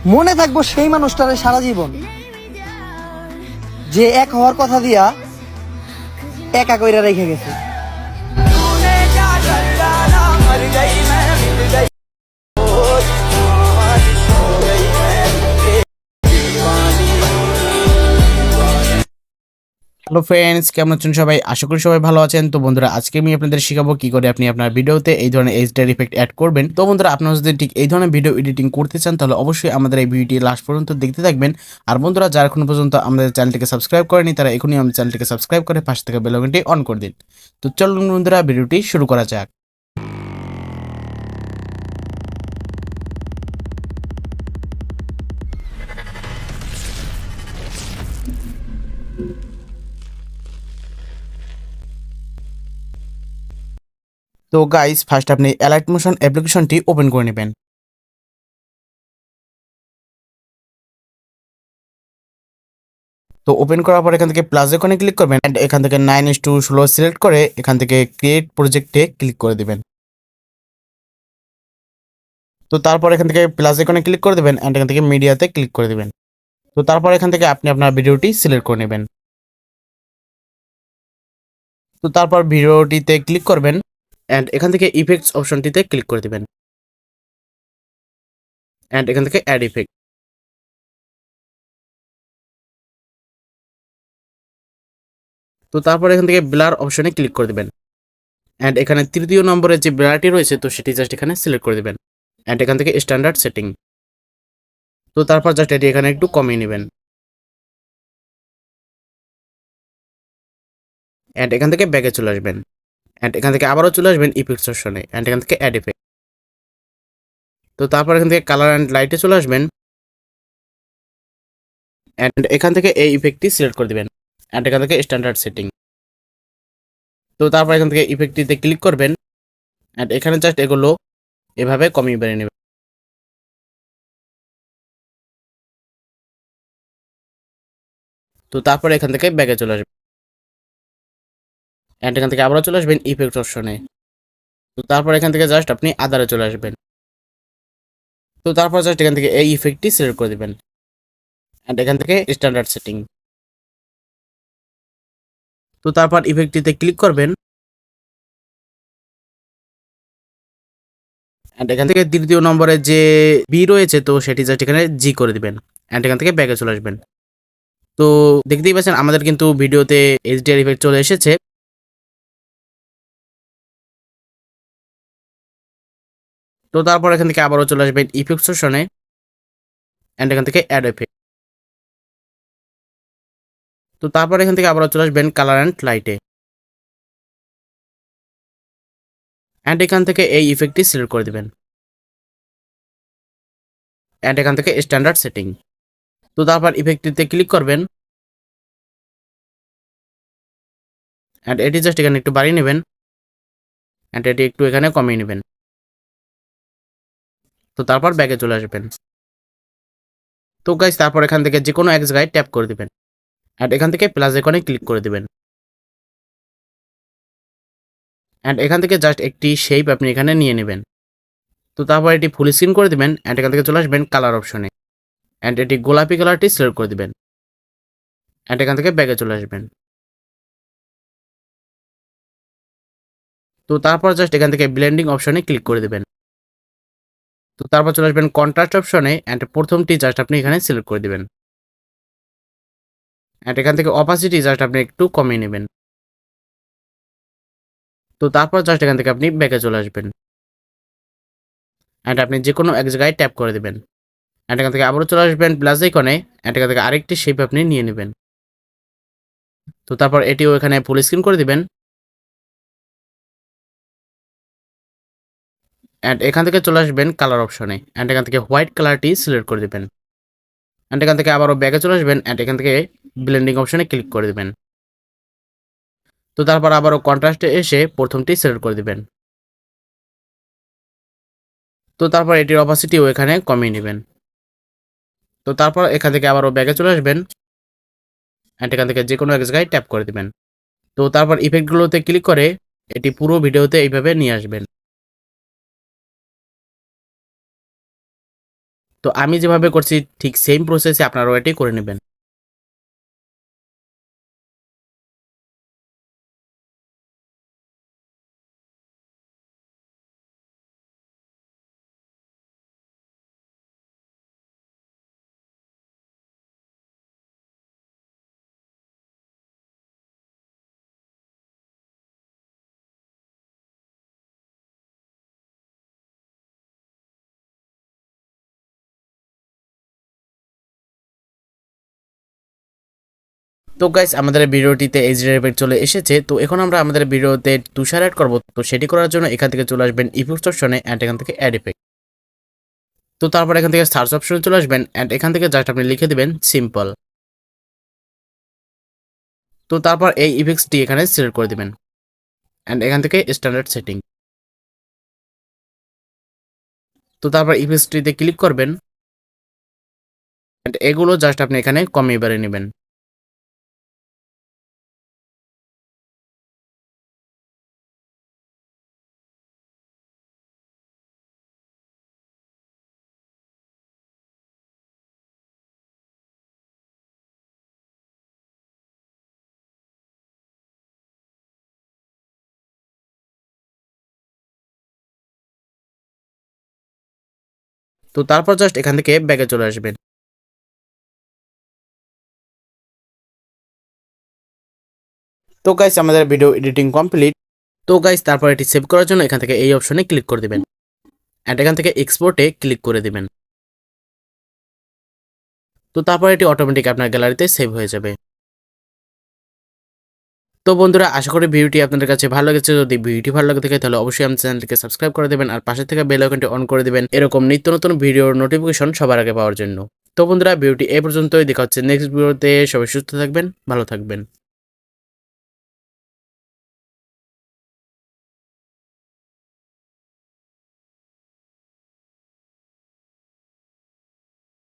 মনে থাকবো সেই মানুষটারে সারা জীবন, যে এক হওয়ার কথা দিয়া একা কইরা রেখে গেছে। হ্যালো ফ্রেন্ডস, কেমন আছেন সবাই? আশা করি সবাই ভালো আছেন। তো বন্ধুরা, আজকে আমি আপনাদের শেখাবো কি করে আপনি আপনার ভিডিওতে এই ধরনের HDR ইফেক্ট অ্যাড করবেন। তো বন্ধুরা, আপনারা যদি ঠিক এই ধরনের ভিডিও এডিটিং করতে চান তাহলে অবশ্যই আমাদের এই ভিডিওটি লাস্ট পর্যন্ত দেখতে থাকবেন। আর বন্ধুরা, যারা এখন পর্যন্ত আমাদের চ্যানেলটিকে সাবস্ক্রাইব করেনি তারা এখনই আমাদের চ্যানেলটিকে সাবস্ক্রাইব করে পাশে থাকা বেল আইকনটি অন করে দিন। তো চলুন বন্ধুরা, ভিডিওটি শুরু করা যাক। তো গাইস, ফার্স্ট আপনি অ্যালাইট মোশন অ্যাপ্লিকেশনটি ওপেন করে নেবেন। তো ওপেন করার পর এখান থেকে প্লাস আইকনে ক্লিক করবেন এন্ড এখান থেকে 9:16 সিলেক্ট করে এখান থেকে ক্রিয়েট প্রজেক্টে ক্লিক করে দিবেন। তো তারপর এখান থেকে প্লাস আইকনে ক্লিক করে দিবেন এন্ড এখান থেকে মিডিয়াতে ক্লিক করে দিবেন। তো তারপর এখান থেকে আপনি আপনার ভিডিওটি সিলেক্ট করে নেবেন। তো তারপর ভিডিওটিতে ক্লিক করবেন এন্ড এখান থেকে ইফেক্টস অপশনটিতে ক্লিক করে দিবেন এন্ড এখান থেকে অ্যাড ইফেক্ট। তো তারপর এখান থেকে ব্লার অপশনে ক্লিক করে দিবেন এন্ড এখানে তৃতীয় নম্বরে যে ব্লারটি রয়েছে তো সেটি জাস্ট এখানে সিলেক্ট করে দিবেন এন্ড এখান থেকে স্ট্যান্ডার্ড সেটিং। তো তারপর জাস্ট এটি এখানে একটু কমিয়ে নেবেন এন্ড এখান থেকে ব্যাকে চলে আসবেন এন্ড এখান থেকে আবারও চলে আসবেন ইফেক্টস অপশনে এন্ড এখান থেকে অ্যাড ইফেক্ট। তো তারপর এখান থেকে কালার অ্যান্ড লাইটে চলে আসবেন এন্ড এখান থেকে এই ইফেক্টটি সিলেক্ট করে দিবেন এন্ড এখান থেকে স্ট্যান্ডার্ড সেটিং। তো তারপর এখান থেকে ইফেক্টটিতে ক্লিক করবেন এন্ড এখানে জাস্ট এগুলো এভাবে কমিয়ে বেড়ে নেবেন। তো তারপর এখান থেকে ব্যাকে চলে আসবেন এন্ড এখান থেকে আবারও চলে আসবেন ইফেক্ট অপশনে। তো তারপর এখান থেকে জাস্ট আপনি আদারে চলে আসবেন। তো তারপর জাস্ট এখান থেকে এই ইফেক্টটি সিলেক্ট করে দিবেন এন্ড এখান থেকে স্ট্যান্ডার্ড সেটিং। তো তারপর ইফেক্টটিতে ক্লিক করবেন এন্ড এখান থেকে তৃতীয় নম্বরে যে বি রয়েছে তো সেটি জাস্ট এখানে জি করে দিবেন এন্ড এখান থেকে ব্যাকে চলে আসবেন। তো দেখতেই পাচ্ছেন আমাদের কিন্তু ভিডিওতে HDR ইফেক্ট চলে এসেছে। তো তারপর এখান থেকে আবারও চলে আসবেন ইফেক্টস অপশনে এন্ড এখান থেকে অ্যাড ইফেক্ট। তো তারপর এখান থেকে আবারও চলে আসবেন কালার অ্যান্ড লাইটে এন্ড এখান থেকে এই ইফেক্টটি সিলেক্ট করে দিবেন এন্ড এখান থেকে স্ট্যান্ডার্ড সেটিং। তো তারপর ইফেক্টটিতে ক্লিক করবেন এন্ড এটি জাস্ট এখানে একটু বাড়িয়ে নেবেন এন্ড এটি একটু এখানে কমিয়ে নেবেন। তো তারপর ব্যাকে চলে আসবেন। তো গাইস, তারপর এখান থেকে যে কোনো এক জায়গায় ট্যাপ করে দিবেন এন্ড এখান থেকে প্লাস আইকনে ক্লিক করে দিবেন এন্ড এখান থেকে জাস্ট একটি শেপ আপনি এখানে নিয়ে নেবেন। তো তারপর এটি ফুল স্ক্রিন করে দিবেন এন্ড এখান থেকে চলে আসবেন কালার অপশনে এন্ড এটি গোলাপি কালারটি সিলেক্ট করে দিবেন এন্ড এখান থেকে ব্যাকে চলে আসবেন। তো তারপর জাস্ট এখান থেকে ব্লেন্ডিং অপশনে ক্লিক করে দিবেন। তো তারপর চলে আসবেন কন্ট্রাস্ট অপশনে এন্ড প্রথমটি জাস্ট আপনি এখানে সিলেক্ট করে দিবেন এন্ড এখান থেকে অপাসিটি জাস্ট আপনি একটু কমিয়ে নেবেন। তো তারপর জাস্ট এখান থেকে আপনি ব্যাকে চলে আসবেন এন্ড আপনি যে কোনো এক জায়গায় ট্যাপ করে দিবেন এন্ড এখান থেকে আবারও চলে আসবেন প্লাস আইকনে এন্ড এখান থেকে আরেকটি শেপ আপনি নিয়ে নেবেন। তো তারপর এটিও এখানে ফুল স্ক্রিন করে দিবেন এন্ড এখান থেকে চলে আসবেন কালার অপশনে এন্ড এখান থেকে হোয়াইট কালারটি সিলেক্ট করে দিবেন এন্ড এখান থেকে আবারও ব্যাকে চলে আসবেন এন্ড এখান থেকে ব্লেন্ডিং অপশনে ক্লিক করে দিবেন। তো তারপর আবারও কন্ট্রাস্টে এসে প্রথমটি সিলেক্ট করে দিবেন। তো তারপর এটির অপাসিটিও এখানে কমিয়ে নেবেন। তো তারপর এখান থেকে আবারও ব্যাকে চলে আসবেন এন্ড এখান থেকে যে কোনো এক জায়গায় ট্যাপ করে দিবেন। তো তারপর ইফেক্টগুলোতে ক্লিক করে এটি পুরো ভিডিওতে এইভাবে নিয়ে আসবেন। তো তারপর এখান থেকে আবারও ব্যাকে চলে আসবেন এন্ড এখান থেকে যে কোনো এক জায়গায় ট্যাপ করে দিবেন। তো তারপর ইফেক্টগুলোতে ক্লিক করে এটি পুরো ভিডিওতে এইভাবে নিয়ে আসবেন। তো আমি যেভাবে করছি ঠিক সেম প্রসেসে আপনারাও এটি করে নেবেন। তো গাইস আমাদের ভিডিওটিতে HDR ইফেক্ট চলে এসেছে। তো এখন আমরা আমাদের ভিডিওতে তুষার অ্যাড করব। তো সেটি করার জন্য এখান থেকে চলে আসবেন ইফেক্টস অপশনে এন্ড এখান থেকে অ্যাড ইফেক্ট। তো তারপর এখান থেকে সার্চ অপশনে চলে আসবেন এন্ড এখান থেকে জাস্ট আপনি লিখে দিবেন সিম্পল। তো তারপর এই ইফেক্টসটি এখানে সিলেক্ট করে দিবেন এন্ড এখান থেকে স্ট্যান্ডার্ড সেটিং। তো তারপর ইফেক্টসটিতে ক্লিক করবেন এন্ড এগুলো জাস্ট আপনি এখানে কমিয়ে বাড়িয়ে নেবেন। তো তারপর জাস্ট এখান থেকে ব্যাকে চলে আসবেন। তো গাইস আমাদের ভিডিও এডিটিং কমপ্লিট। তো গাইস তারপর এটি সেভ করার জন্য এখান থেকে এই অপশনে ক্লিক করে দিবেন এন্ড এখান থেকে এক্সপোর্টে ক্লিক করে দিবেন। তো তারপর এটি অটোমেটিক আপনার গ্যালারিতে সেভ হয়ে যাবে। তো বন্ধুরা আশা করি ভিডিওটি আপনাদের কাছে ভালো লেগেছে। যদি ভিডিওটি ভালো লাগে থাকে তাহলে অবশ্যই আমার চ্যানেলটিকে সাবস্ক্রাইব করে দেবেন আর পাশে থেকে বেল আইকনটি অন করে দিবেন এরকম নিত্য নতুন ভিডিওর নোটিফিকেশন সবার আগে পাওয়ার জন্য। তো বন্ধুরা ভিডিওটি এই পর্যন্তই, দেখা হচ্ছে নেক্সট ভিডিওতে। সবাই সুস্থ থাকবেন, ভালো থাকবেন।